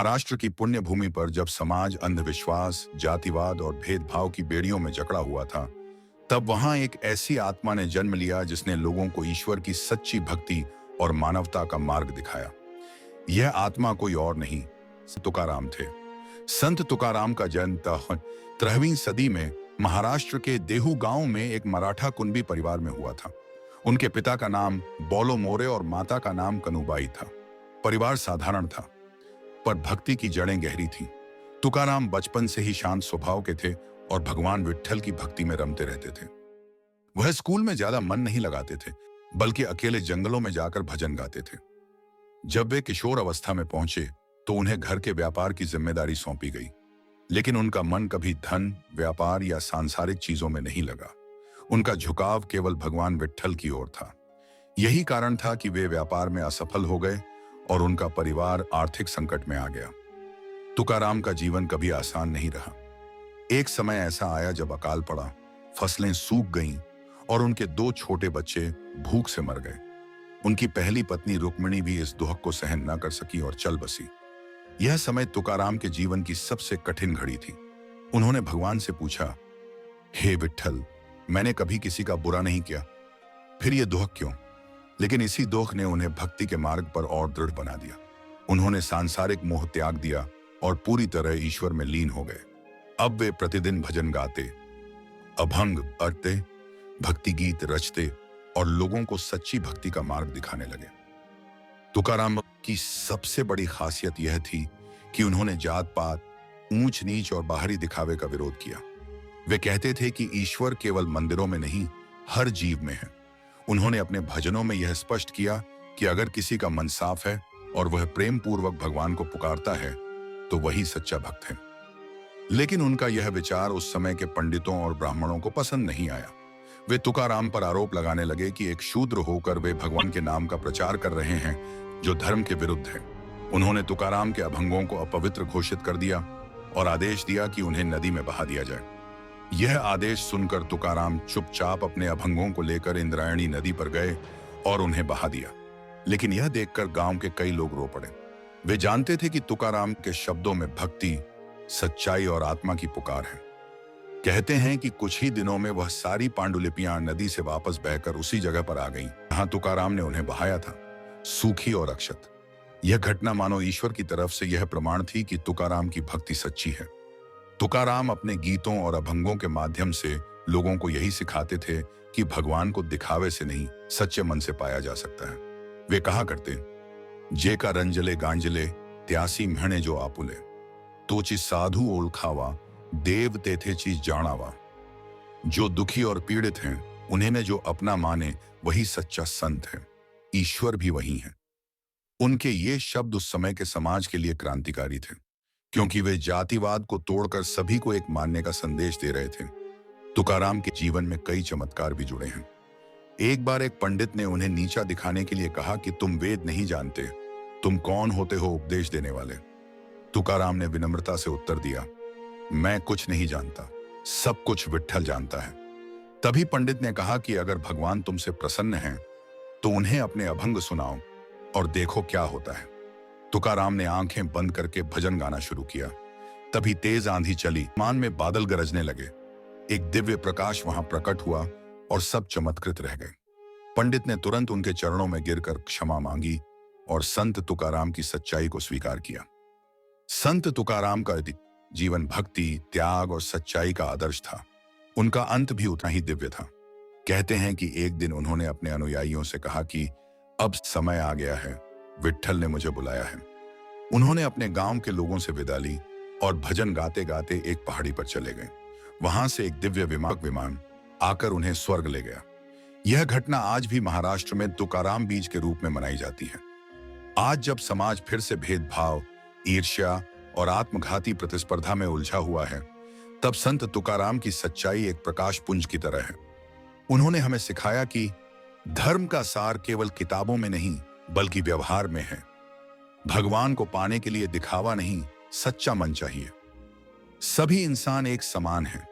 महाराष्ट्र की पुण्य भूमि पर जब समाज अंधविश्वास, जातिवाद और भेदभाव की बेड़ियों में जकड़ा हुआ था, तब वहां एक ऐसी आत्मा ने जन्म लिया जिसने लोगों को ईश्वर की सच्ची भक्ति और मानवता का मार्ग दिखाया। यह आत्मा कोई और नहीं, तुकाराम थे। संत तुकाराम का जन्म 13वीं सदी में महाराष्ट्र के देहू गांव में एक मराठा कुंभी परिवार में हुआ था। उनके पिता का नाम बोलो मोरे और माता का नाम कनुबाई था। परिवार साधारण था, पर भक्ति की जड़ें गहरी थीं। तुकाराम बचपन से ही शांत स्वभाव के थे और भगवान विट्ठल की भक्ति में रमते रहते थे। वह स्कूल में ज्यादा मन नहीं लगाते थे, बल्कि अकेले जंगलों में जाकर भजन गाते थे। जब वे किशोर अवस्था में पहुंचे तो उन्हें घर के व्यापार की जिम्मेदारी सौंपी गई, लेकिन उनका मन कभी धन, व्यापार या सांसारिक चीजों में नहीं लगा। उनका झुकाव केवल भगवान विट्ठल की ओर था। यही कारण था कि वे व्यापार में असफल हो गए और उनका परिवार आर्थिक संकट में आ गया। तुकाराम का जीवन कभी आसान नहीं रहा। एक समय ऐसा आया जब अकाल पड़ा, फसलें सूख गईं और उनके 2 छोटे बच्चे भूख से मर गए। उनकी पहली पत्नी रुक्मिणी भी इस दुख को सहन न कर सकी और चल बसी। यह समय तुकाराम के जीवन की सबसे कठिन घड़ी थी। उन्होंने भगवान से पूछा, हे विट्ठल, मैंने कभी किसी का बुरा नहीं किया, फिर ये दुख क्यों? लेकिन इसी दुख ने उन्हें भक्ति के मार्ग पर और दृढ़ बना दिया। उन्होंने सांसारिक मोह त्याग दिया और पूरी तरह ईश्वर में लीन हो गए। अब वे प्रतिदिन भजन गाते, अभंग अर्ते, भक्ति गीत रचते और लोगों को सच्ची भक्ति का मार्ग दिखाने लगे। तुकाराम की सबसे बड़ी खासियत यह थी कि उन्होंने जात पात, ऊंच नीच और बाहरी दिखावे का विरोध किया। वे कहते थे कि ईश्वर केवल मंदिरों में नहीं, हर जीव में है। उन्होंने अपने भजनों में यह स्पष्ट किया कि अगर किसी का मन साफ है और वह प्रेम पूर्वक भगवान को पुकारता है तो वही सच्चा भक्त है। लेकिन उनका यह विचार उस समय के पंडितों और ब्राह्मणों को पसंद नहीं आया। वे तुकाराम पर आरोप लगाने लगे कि एक शूद्र होकर वे भगवान के नाम का प्रचार कर रहे हैं जो धर्म के विरुद्ध है। उन्होंने तुकाराम के अभंगों को अपवित्र घोषित कर दिया और आदेश दिया कि उन्हें नदी में बहा दिया जाए। यह आदेश सुनकर तुकाराम चुपचाप अपने अभंगों को लेकर इंद्रायणी नदी पर गए और उन्हें बहा दिया। लेकिन यह देखकर गांव के कई लोग रो पड़े। वे जानते थे कि तुकाराम के शब्दों में भक्ति, सच्चाई और आत्मा की पुकार है। कहते हैं कि कुछ ही दिनों में वह सारी पांडुलिपियां नदी से वापस बहकर उसी जगह पर आ गईं जहां तुकाराम ने उन्हें बहाया था, सूखी और अक्षत। यह घटना मानो ईश्वर की तरफ से यह प्रमाण थी कि तुकाराम की भक्ति सच्ची है। तुकाराम अपने गीतों और अभंगों के माध्यम से लोगों को यही सिखाते थे कि भगवान को दिखावे से नहीं, सच्चे मन से पाया जा सकता है। वे कहा करते, जे का रंजले गांजले त्यासी म्हणे जो आपुले, तोची साधु ओळखावा देव तेथे चीज जानावा। जो दुखी और पीड़ित हैं उन्हें में जो अपना माने वही सच्चा संत है। ईश्वर भी वही है। उनके ये शब्द उस समय के समाज के लिए क्रांतिकारी थे, क्योंकि वे जातिवाद को तोड़कर सभी को एक मानने का संदेश दे रहे थे। तुकाराम के जीवन में कई चमत्कार भी जुड़े हैं। एक बार एक पंडित ने उन्हें नीचा दिखाने के लिए कहा कि तुम वेद नहीं जानते, तुम कौन होते हो उपदेश देने वाले? तुकाराम ने विनम्रता से उत्तर दिया, मैं कुछ नहीं जानता, सब कुछ विट्ठल जानता है। तभी पंडित ने कहा कि अगर भगवान तुमसे प्रसन्न हैं तो उन्हें अपने अभंग सुनाओ और देखो क्या होता है। तुकाराम ने आंखें बंद करके भजन गाना शुरू किया। तभी तेज आंधी चली, मान में बादल गरजने लगे। एक दिव्य प्रकाश वहां प्रकट हुआ और सब चमत्कृत रह गए। पंडित ने तुरंत उनके चरणों में गिरकर क्षमा मांगी और संत तुकाराम की सच्चाई को स्वीकार किया। संत तुकाराम का जीवन भक्ति, त्याग और सच्चाई का आदर्श था। उनका अंत भी उतना ही दिव्य था। कहते हैं कि एक दिन उन्होंने अपने अनुयायियों से कहा कि अब समय आ गया है, विट्ठल ने मुझे बुलाया है। उन्होंने अपने गांव के लोगों से विदा ली और भजन गाते गाते एक पहाड़ी पर चले गए। वहां से एक दिव्य विमान आकर उन्हें स्वर्ग ले गया। यह घटना आज भी महाराष्ट्र में तुकाराम बीज के रूप में मनाई जाती है। आज जब समाज फिर से भेदभाव, ईर्ष्या और आत्मघाती प्रतिस्पर्धा में उलझा हुआ है, तब संत तुकाराम की सच्चाई एक प्रकाश पुंज की तरह है। उन्होंने हमें सिखाया कि धर्म का सार केवल किताबों में नहीं बल्कि व्यवहार में है। भगवान को पाने के लिए दिखावा नहीं, सच्चा मन चाहिए। सभी इंसान एक समान हैं,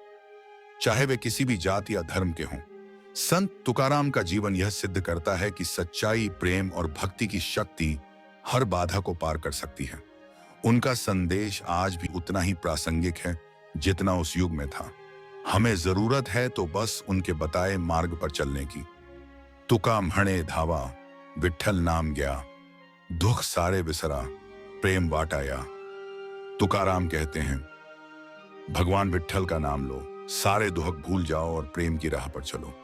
चाहे वे किसी भी जाति या धर्म के हों। संत तुकाराम का जीवन यह सिद्ध करता है कि सच्चाई, प्रेम और भक्ति की शक्ति हर बाधा को पार कर सकती है। उनका संदेश आज भी उतना ही प्रासंगिक है जितना उस युग में था। हमें जरूरत है तो बस उनके बताए मार्ग पर चलने की। तुका म्हणे धावा, विठ्ठल नाम गया, दुख सारे विसरा, प्रेम वाटाया। तुकाराम कहते हैं, भगवान विठ्ठल का नाम लो, सारे दुख भूल जाओ और प्रेम की राह पर चलो।